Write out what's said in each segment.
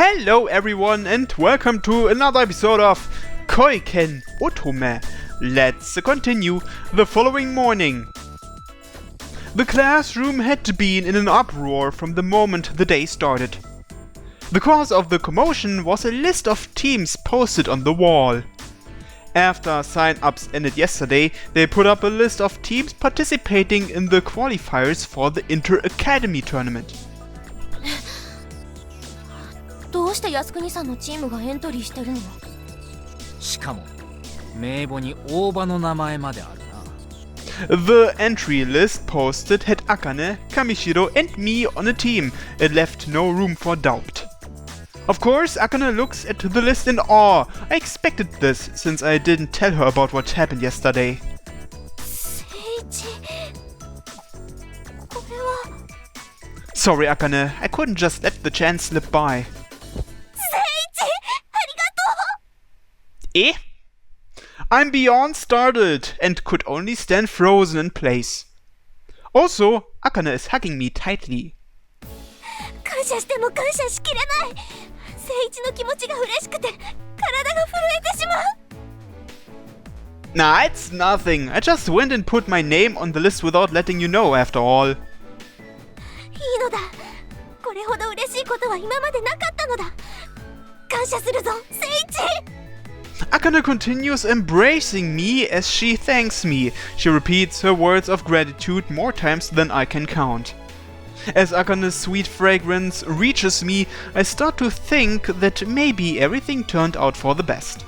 Hello everyone and welcome to another episode of Koiken Otome. Let's continue the following morning. The classroom had been in an uproar from the moment the day started. The cause of the commotion was a list of teams posted on the wall. After sign-ups ended yesterday, they put up a list of teams participating in the qualifiers for the Inter-Academy tournament. どうして靖国さんのチームがエントリーしてるの？しかも名簿に大場の名前まであるな。 The entry list posted had Akane, Kamishiro and me on a team. It left no room for doubt. Of course, Akane looks at the list in awe. I expected this, since I didn't tell her about what happened yesterday. 聖一、これは。 Sorry, Akane, I couldn't just let the chance slip by. 聖一、ありがとう。 Eh? I'm beyond startled and could only stand frozen in place. Also, Akane is hugging me tightly. 感謝しても感謝しきれない。聖一の気持ちが嬉しくて体が震えてしまう。 Nah, it's nothing. I just went and put my name on the list without letting you know after all. いいのだ。これほど嬉しいことは今までなかったのだ。感謝するぞ、聖一。 Akane continues embracing me as she thanks me. She repeats her words of gratitude more times than I can count. As Akane's sweet fragrance reaches me, I start to think that maybe everything turned out for the best.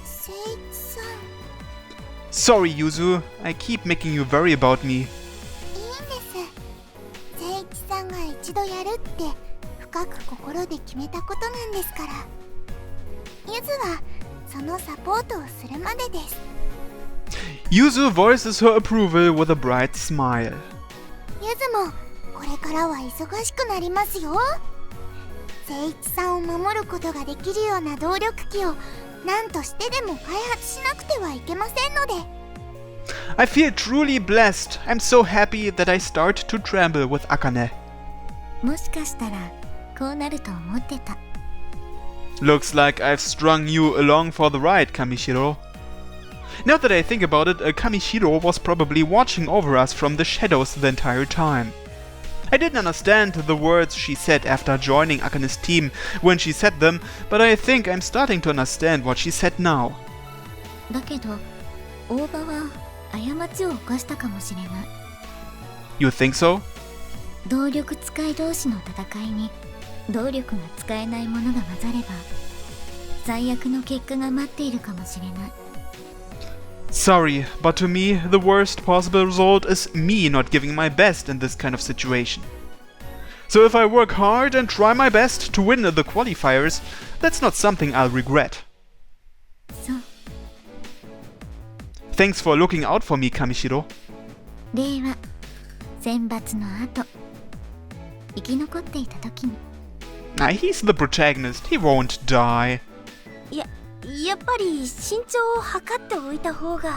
聖一さん。 Sorry, Yuzu. I keep making you worry about me. いいんです。聖一さんが一度やるって深く心で決めたことなんですから。ゆずはそのサポートをするまでです。 Yuzu voices her approval with a bright smile. ゆずもこれからは忙しくなりますよ。聖一さんを守ることができるような動力機を何としてでも開発しなくてはいけませんので。 I feel truly blessed. I'm so happy that I start to tremble with Akane. もしかしたらこうなると思ってた。 Looks like I've strung you along for the ride, Kamishiro. Now that I think about it, Kamishiro was probably watching over us from the shadows the entire time. I didn't understand the words she said after joining Akane's team when she said them, but I think I'm starting to understand what she said now. だけど大場は過ちを犯したかもしれない。 You think so? 動力使い同士の戦いに動力が使えないものが混ざれば最悪の結果が待っているかもしれない。 Sorry, but to me, the worst possible result is me not giving my best in this kind of situation. So if I work hard and try my best to win the qualifiers, that's not something I'll regret. そう。 Thanks for looking out for me, Kamishiro. 例は選抜の後生き残っていた時に。 Nah, he's the protagonist. He won't die. やっぱり身長を測っておいた方が。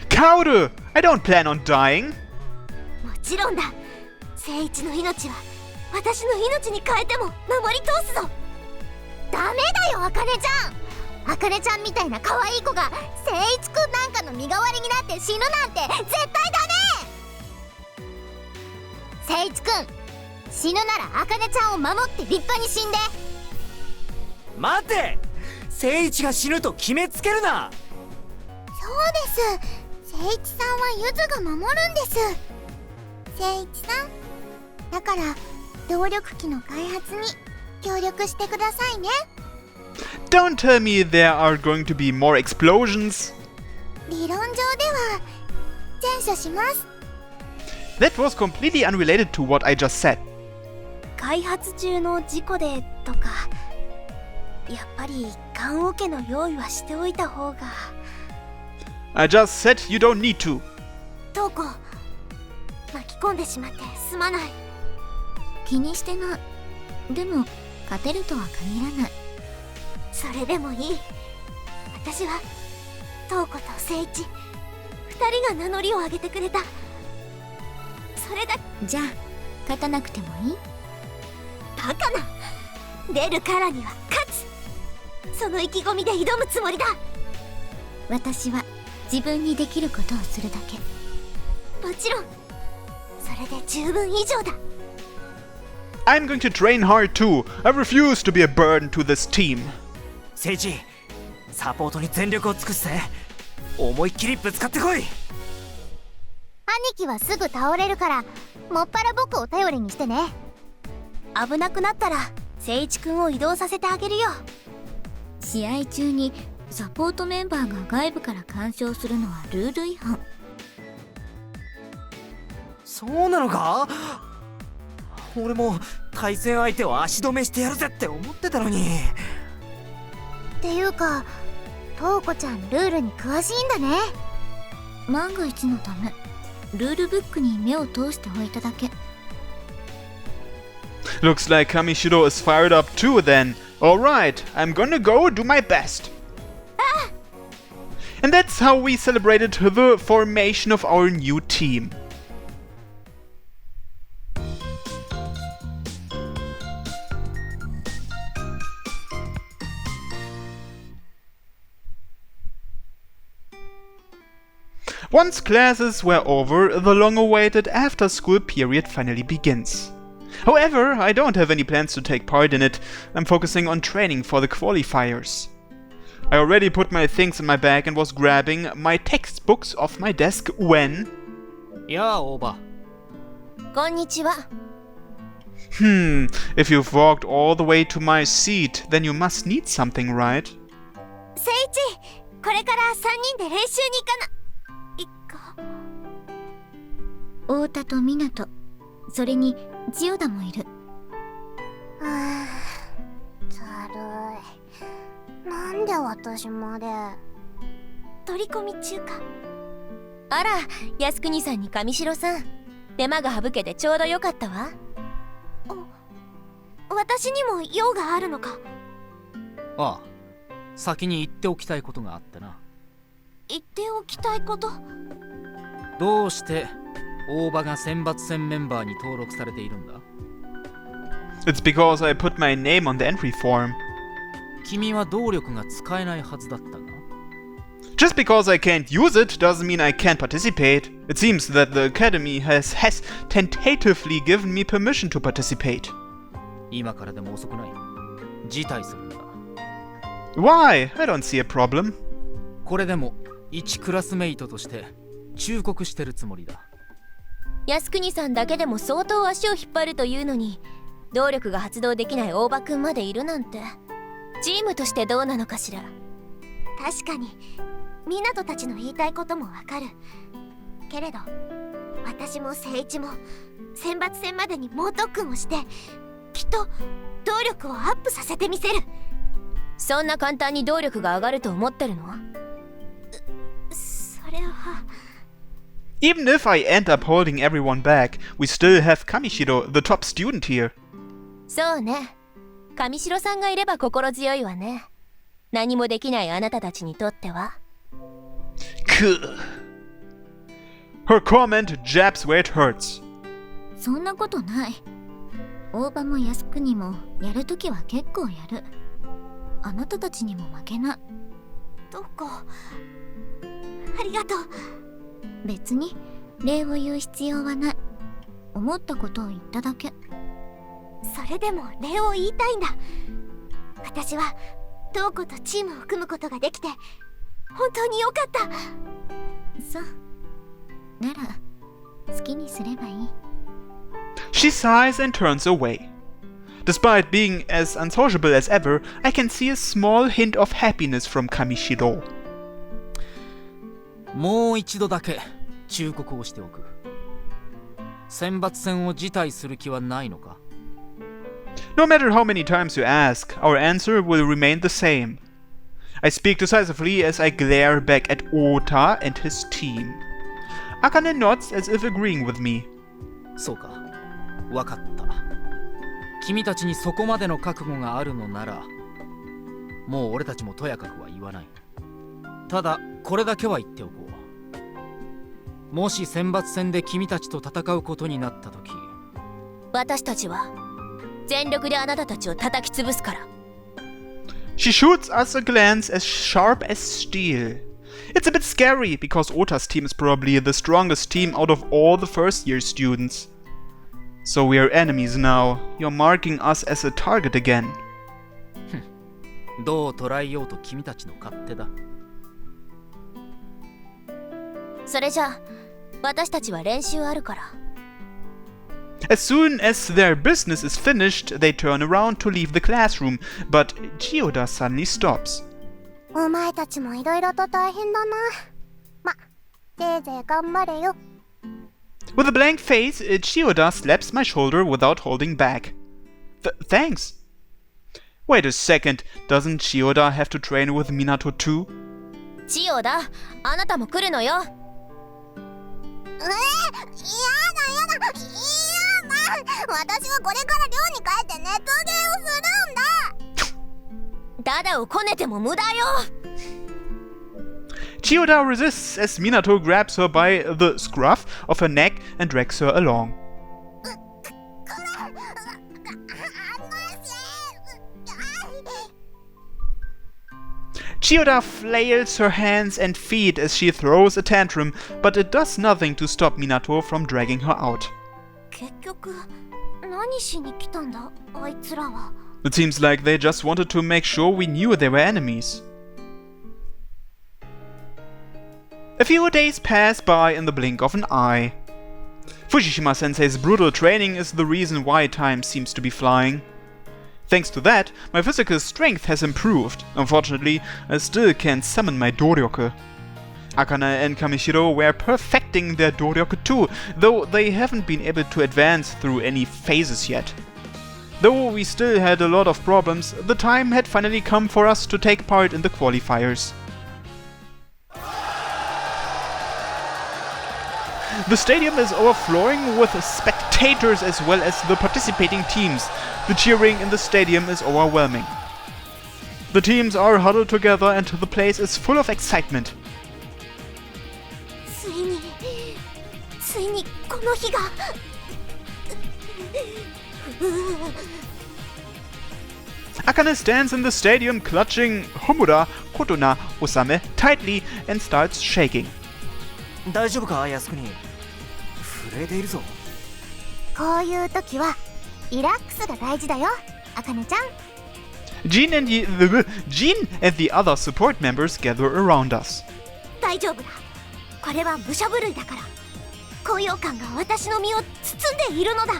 Kaoru! I don't plan on dying. もちろんだ。聖一の命は私の命に変えても守り通すぞ。ダメだよ、あかねちゃん。あかねちゃんみたいな可愛い子が聖一くんなんかの身代わりになって死ぬなんて絶対ダメ。聖一くん、死ぬならあかねちゃんを守って立派に死んで。待て、聖一が死ぬと決めつけるな。そうです。聖一さんはゆずが守るんです。聖一さん、だから動力機の開発に協力してくださいね。 Don't tell me there are going to be more explosions. 理論上では善処します。 That was completely unrelated to what I just said. 開発中の事故でとか、やっぱり棺桶の用意はしておいた方が。 I just said you don't need to. トウコ、巻き込んでしまってすまない。気にしてない。でも勝てるとは限らない。それでもいい。私はトウコと聖一、二人が名乗りを上げてくれた。それだ。じゃあ勝たなくてもいい？バカな。出るからには勝つ、その意気込みで挑むつもりだ。私は自分にできることをするだけ。もちろんそれで十分以上だ。 I'm going to train hard too. I refuse to be a burden to this team. 聖一、サポートに全力を尽くして思いっきりぶつかってこい。兄貴はすぐ倒れるからもっぱら僕を頼りにしてね。危なくなったら聖一くんを移動させてあげるよ。試合中にサポートメンバーが外部から干渉するのはルール違反。そうなのか？俺も対戦相手を足止めしてやるぜって思ってたのに。っていうかトウコちゃんルールに詳しいんだね。万が一のためルールブックに目を通しておいただけ。 Looks like Kamishiro is fired up too then. Alright, I'm gonna go do my best. And that's how we celebrated the formation of our new team. Once classes were over, the long-awaited after-school period finally begins. However, I don't have any plans to take part in it. I'm focusing on training for the qualifiers. I already put my things in my bag and was grabbing my textbooks off my desk when... やあ、オーバー。こんにちは。if you've walked all the way to my seat, then you must need something, right? 聖一、これから3人で練習に行かな。太田と湊、それに千代田もいる。だるい。なんで私まで。取り込み中か。あら、靖国さんに上白さん、手間が省けてちょうどよかったわ。私にも用があるのか？ああ、先に言っておきたいことがあってな。言っておきたいこと？どうして大場が選抜戦メンバーに登録されているんだ？ It's because I put my name on the entry form. 君は動力が使えないはずだったが。 Just because I can't use it doesn't mean I can't participate. It seems that the academy has tentatively given me permission to participate. 今からでも遅くない。辞退するんだ。 Why? I don't see a problem. これでも一クラスメイトとして忠告してるつもりだ。靖国さんだけでも相当足を引っ張るというのに、動力が発動できない大場くんまでいるなんて、チームとしてどうなのかしら。確かに湊たちの言いたいこともわかるけれど、私も聖一も選抜戦までに猛特訓をしてきっと動力をアップさせてみせる。そんな簡単に動力が上がると思ってるの？それは。Even if I end up holding everyone back, we still have Kamishiro, the top student here. そうね。上白さんがいれば心強いわね。何もできないあなたたちにとっては。Her comment jabs where it hurts. そんなことない。大場も靖国もやるときは結構やる。あなたたちにも負けない。どこ？ありがとう。別に礼を言う必要はない。思ったことを言っただけ。それでも礼を言いたいんだ。私は瞳子とチームを組むことができて本当によかった。そうなら好きにすればいい。 She sighs and turns away. Despite being as unsociable as ever, I can see a small hint of happiness from Kamishiro. もう一度だけ忠告をしておく。選抜戦を辞退する気はないのか？ No matter how many times you ask, our answer will remain the same. I speak decisively as I glare back at Ota and his team. Akane nods as if agreeing with me. そうか、わかった。君たちにそこまでの覚悟があるのなら、もう俺たちもとやかくは言わない。ただこれだけは言っておこう。もし選抜戦で君たちと戦うことになった時、私たちは全力であなたたちを叩き潰すから。 She shoots us a glance as sharp as steel. It's a bit scary, because Ota's team is probably the strongest team out of all the first-year students. So we are enemies now. You're marking us as a target again. どう捉えようと君たちの勝手だ。それじゃあ、私たちは練習あるから。 As soon as their business is finished, they turn around to leave the classroom, but Chiyoda suddenly stops. お前たちもいろいろと大変だな。ま、せいぜい頑張れよ。 With a blank face, Chiyoda slaps my shoulder without holding back. Thanks. Wait a second, doesn't Chiyoda have to train with Minato too? 千代田、あなたも来るのよ。やだ。私はこれから寮に帰って熱芸をするんだ。ダダをこねても無駄よ。 Chiyoda resists as Minato grabs her by the scruff of her neck and drags her along. Chiyoda flails her hands and feet as she throws a tantrum, but it does nothing to stop Minato from dragging her out. 結局、何しに来たんだ、あいつらは。 It seems like they just wanted to make sure we knew they were enemies. A few days pass by in the blink of an eye. Fushishima-sensei's brutal training is the reason why time seems to be flying. Thanks to that, my physical strength has improved. Unfortunately, I still can't summon my Doryoku. Akane and Kamishiro were perfecting their Doryoku too, though they haven't been able to advance through any phases yet. Though we still had a lot of problems, the time had finally come for us to take part in the qualifiers. The stadium is overflowing with spectators as well as the participating teams. The cheering in the stadium is overwhelming. The teams are huddled together and the place is full of excitement. ついにこの日が。Akane stands in the stadium clutching Homura, Kotona, Osame tightly and starts shaking. 大丈夫か、靖国。震えているぞ。こういう時はリラックスが大事だよ、Akaneちゃん。Jean and the other support members gather around us. 大丈夫だ。これは武者震いだから。高揚感が私の身を包んでいるのだ。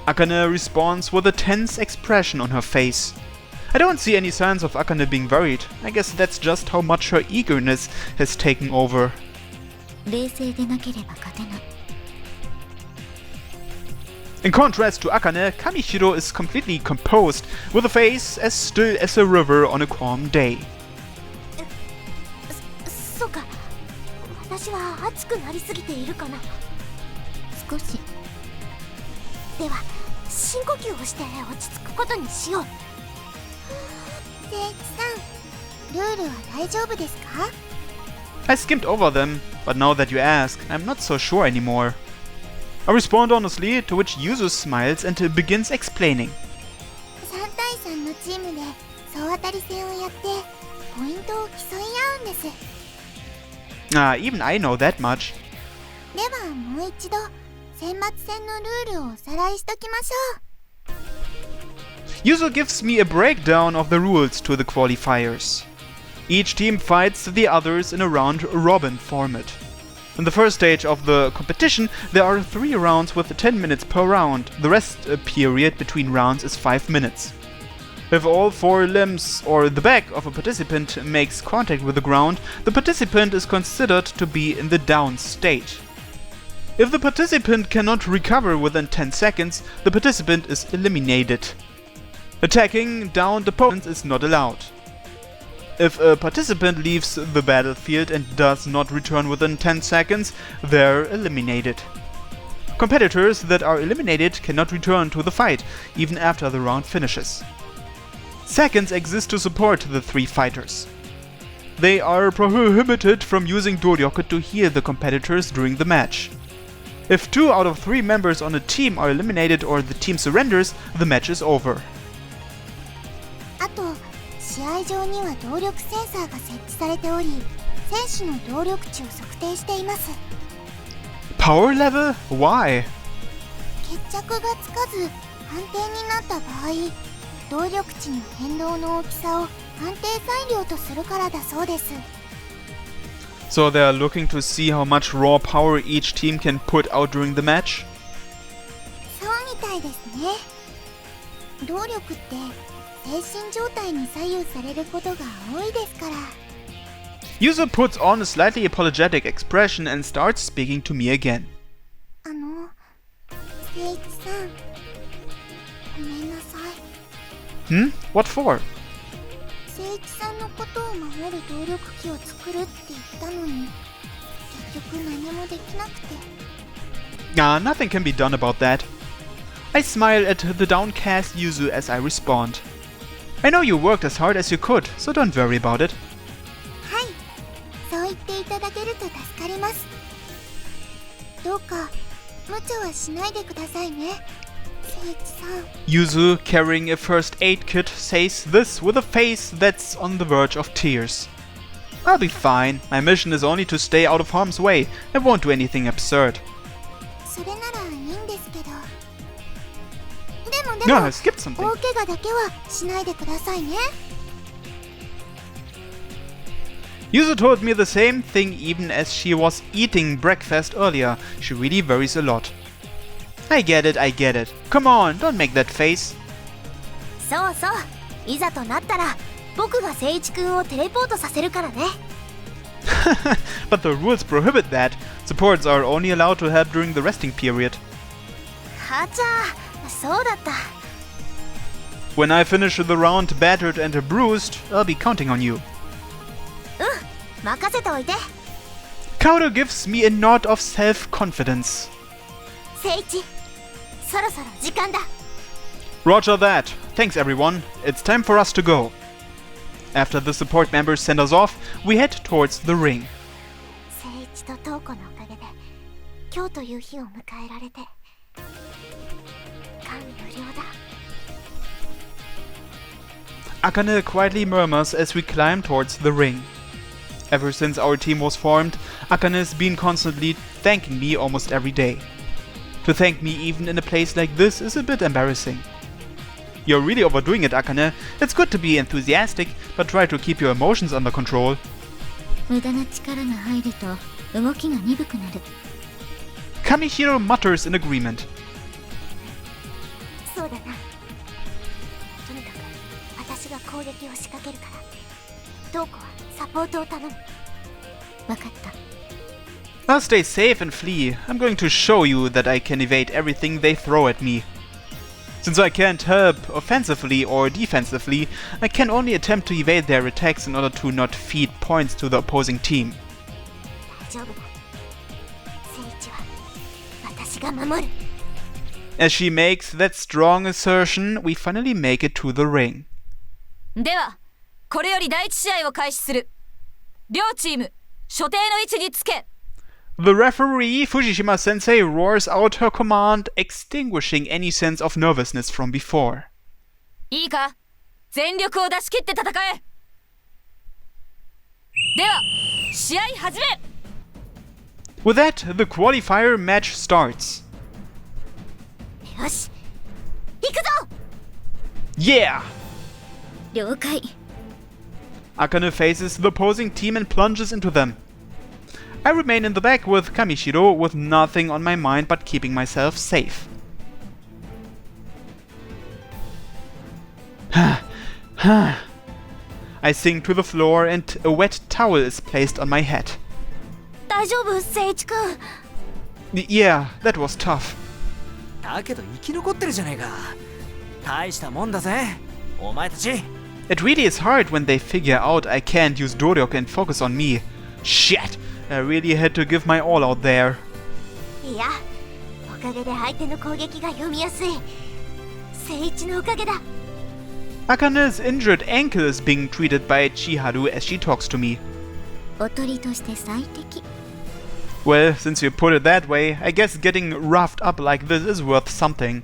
Akane responds with a tense expression on her face. I don't see any signs of Akane being worried. I guess that's just how much her eagerness has taken over. 冷静でなければ勝てない。 In contrast to Akane, Kamishiro is completely composed, with a face as still as a river on a calm day. そうか、私は熱くなりすぎているかな。少し。では、深呼吸をして落ち着くことにしよう。聖一さん、ルールは大丈夫ですか？ I skimmed over them, but now that you ask, I'm not so sure anymore. I respond honestly, to which Yuzu smiles and begins explaining. 3対3のチームで総当たり戦をやってポイントを競い合うんです。Ah, even I know that much. ではもう一度選抜戦のルールをおさらいしときましょう。Yuzu gives me a breakdown of the rules to the qualifiers. Each team fights the others in a round-robin format. In the first stage of the competition, there are 3 rounds with 10 minutes per round. The rest period between rounds is 5 minutes. If all 4 limbs or the back of a participant makes contact with the ground, the participant is considered to be in the down state. If the participant cannot recover within 10 seconds, the participant is eliminated. Attacking downed opponents is not allowed. If a participant leaves the battlefield and does not return within 10 seconds, they're eliminated. Competitors that are eliminated cannot return to the fight, even after the round finishes. Seconds exist to support the 3 fighters. They are prohibited from using Doryoku to heal the competitors during the match. If 2 out of 3 members on a team are eliminated or the team surrenders, the match is over. あと試合場には動力センサーが設置されており、選手の動力値を測定しています。 Power level? Why? 決着がつかず判定になった場合、動力値の変動の大きさを判定材料とするからだそうです。 So they are looking to see how much raw power each team can put out during the match? そうみたいですね。動力って精神状態に左右されることが多いですから。 Yuzu puts on a slightly apologetic expression and starts speaking to me again. 聖一さん、ごめんなさい。 Hmm? What for? 聖一さんのことを守る動力機を作るって言ったのに、結局何もできなくて。 Nothing can be done about that. I smile at the downcast Yuzu as I respond. I know you worked as hard as you could, so don't worry about it. はい、そう言っていただけると助かります。どうか無茶はしないでくださいね、聖一さん。 Yuzu, carrying a first aid kit, says this with a face that's on the verge of tears. I'll be fine. My mission is only to stay out of harm's way. I won't do anything absurd. それならいいんですけど。でも No, I skipped something. 大怪我だけはしないでくださいね。 Yuzu told me the same thing even as she was eating breakfast earlier. She really worries a lot. I get it. Come on, don't make that face. そうそう、いざとなったら僕が聖一くんをテレポートさせるからね。But the rules prohibit that. Supports are only allowed to help during the resting period. はちゃ、そうだった。 When I finish the round battered and bruised, I'll be counting on you. 任せておいて。 Kauto gives me a nod of self-confidence. 聖一、そろそろ時間だ。 Roger that. Thanks everyone. It's time for us to go. After the support members send us off, we head towards the ring. 聖一と瞳子のおかげで今日という日を迎えられて感無量だ。 Akane quietly murmurs as we climb towards the ring. Ever since our team was formed, Akane has been constantly thanking me almost every day. To thank me even in a place like this is a bit embarrassing. You're really overdoing it, Akane. It's good to be enthusiastic, but try to keep your emotions under control. 無駄な力が入ると動きが鈍くなる。 Kamihiro mutters in agreement. そうだな。とにかく私が攻撃を仕掛けるから、瞳子はサポートを頼む。わかった。 I'll stay safe and flee. I'm going to show you that I can evade everything they throw at me. Since I can't help offensively or defensively, I can only attempt to evade their attacks in order to not feed points to the opposing team. 大丈夫だ。聖一は私が守る。 As she makes that strong assertion, we finally make it to the ring. では、これより第一試合を開始する。両チーム、所定の位置につけ。 The referee, Fujishima Sensei, roars out her command, extinguishing any sense of nervousness from before. いいか、全力を出し切って戦え。では、試合始め。 With that, the qualifier match starts. よし、行くぞ。 Yeah! 了解。 Akane faces the opposing team and plunges into them. I remain in the back with Kamishiro, with nothing on my mind but keeping myself safe. I sink to the floor and a wet towel is placed on my head. 大丈夫、聖一くん。 Yeah, that was tough. だけど生き残ってるじゃねえか。大したもんだぜ、お前たち。 It really is hard when they figure out I can't use Doryoku and focus on me. Shit! I really had to give my all out there. いや、おかげで相手の攻撃が読みやすい。聖一のおかげだ。 Akane's injured ankle is being treated by Chiharu as she talks to me. おとりとして最適。Well, since you put it that way, I guess getting roughed up like this is worth something.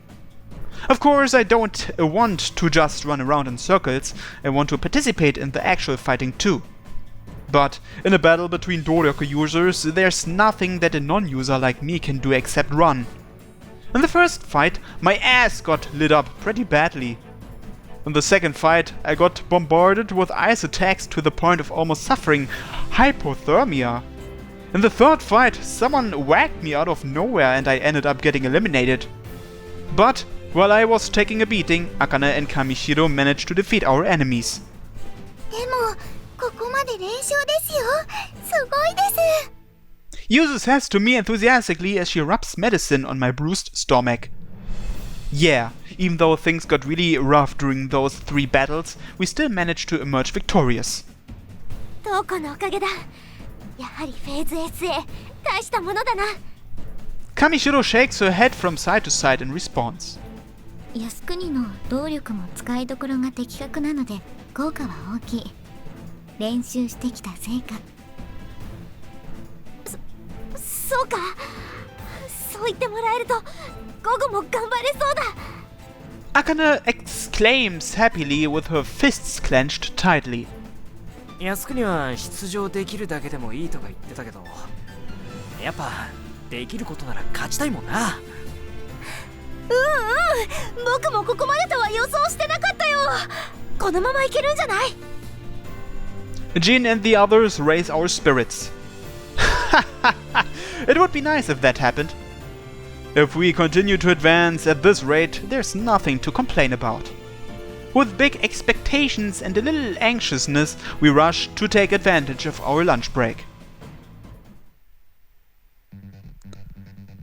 Of course, I don't want to just run around in circles, I want to participate in the actual fighting too. But in a battle between Doryoku users, there's nothing that a non-user like me can do except run. In the first fight, my ass got lit up pretty badly. In the second fight, I got bombarded with ice attacks to the point of almost suffering hypothermia. In the third fight, someone whacked me out of nowhere and I ended up getting eliminated. But while I was taking a beating, Akane and Kamishiro managed to defeat our enemies. でもここまで連勝ですよ。すごいです。 Yuzu says to me enthusiastically as she rubs medicine on my bruised stomach. Yeah, even though things got really rough during those 3 battles, we still managed to emerge victorious. トウコのおかげだ。やはりフェーズ SA 大したものだな。 Kamishiro shakes her head from side to side in response. 靖国の動力も使いどころが的確なので効果は大きい。練習してきた成果。そうか。そう言ってもらえると午後も頑張れそうだ。 Akane exclaims happily with her fists clenched tightly. 靖国は出場できるだけでもいいとか言ってたけど、やっぱできることなら勝ちたいもんな。僕もここまでとは予想してなかったよ。このままいけるんじゃない？ Jin and the others raise our spirits. It would be nice if that happened. If we continue to advance at this rate, there's nothing to complain about. With big expectations and a little anxiousness, we rush to take advantage of our lunch break.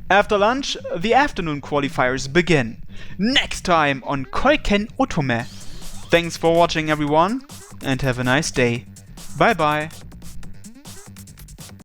After lunch, the afternoon qualifiers begin. Next time on Koiken Otome. Thanks for watching everyone, and have a nice day. Bye bye.